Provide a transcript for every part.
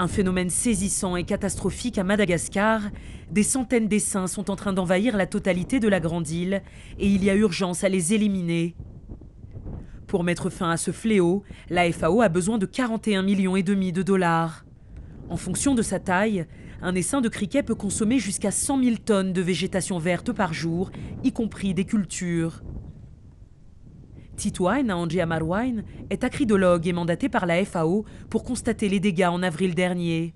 Un phénomène saisissant et catastrophique à Madagascar, des centaines d'essaims sont en train d'envahir la totalité de la grande île et il y a urgence à les éliminer. Pour mettre fin à ce fléau, la FAO a besoin de 41,5 millions de dollars. En fonction de sa taille, un essaim de criquet peut consommer jusqu'à 100 000 tonnes de végétation verte par jour, y compris des cultures. Titouane Aandji Amarwine est acridologue et mandaté par la FAO pour constater les dégâts en avril dernier.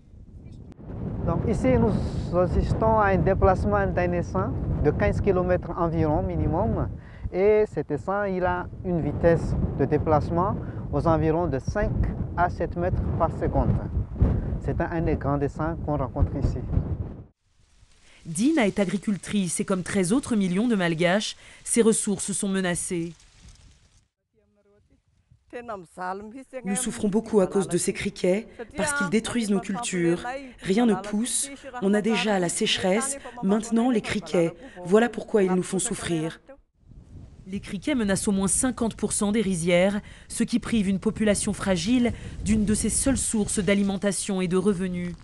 Donc ici, nous assistons à un déplacement d'un essaim de 15 km environ minimum. Et cet essaim, il a une vitesse de déplacement aux environs de 5 à 7 mètres par seconde. C'est un des grands essaims qu'on rencontre ici. Dina est agricultrice et comme 13 autres millions de Malgaches, ses ressources sont menacées. Nous souffrons beaucoup à cause de ces criquets, parce qu'ils détruisent nos cultures. Rien ne pousse, on a déjà la sécheresse, maintenant les criquets. Voilà pourquoi ils nous font souffrir. Les criquets menacent au moins 50% des rizières, ce qui prive une population fragile d'une de ses seules sources d'alimentation et de revenus.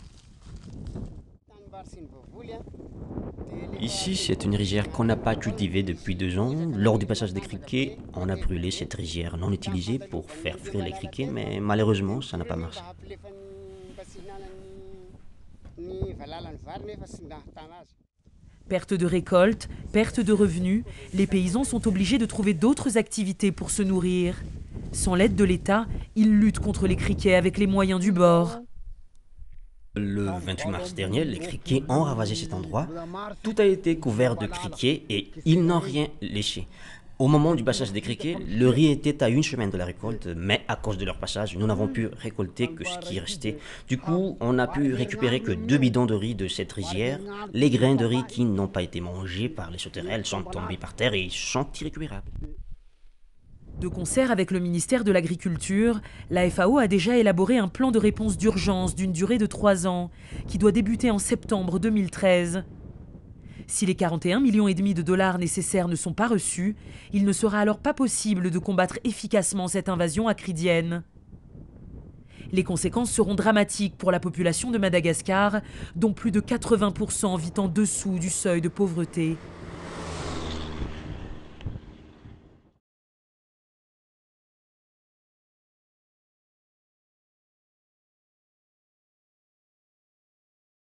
Ici, c'est une rizière qu'on n'a pas cultivée depuis 2 ans. Lors du passage des criquets, on a brûlé cette rizière non utilisée pour faire fuir les criquets, mais malheureusement, ça n'a pas marché. Perte de récolte, perte de revenus, les paysans sont obligés de trouver d'autres activités pour se nourrir. Sans l'aide de l'État, ils luttent contre les criquets avec les moyens du bord. Le 28 mars dernier, les criquets ont ravagé cet endroit. Tout a été couvert de criquets et ils n'ont rien léché. Au moment du passage des criquets, le riz était à 1 semaine de la récolte, mais à cause de leur passage, nous n'avons pu récolter que ce qui restait. Du coup, on n'a pu récupérer que 2 bidons de riz de cette rizière. Les grains de riz qui n'ont pas été mangés par les sauterelles sont tombés par terre et sont irrécupérables. De concert avec le ministère de l'Agriculture, la FAO a déjà élaboré un plan de réponse d'urgence d'une durée de 3 ans, qui doit débuter en septembre 2013. Si les 41,5 millions de dollars nécessaires ne sont pas reçus, il ne sera alors pas possible de combattre efficacement cette invasion acridienne. Les conséquences seront dramatiques pour la population de Madagascar, dont plus de 80% vit en dessous du seuil de pauvreté.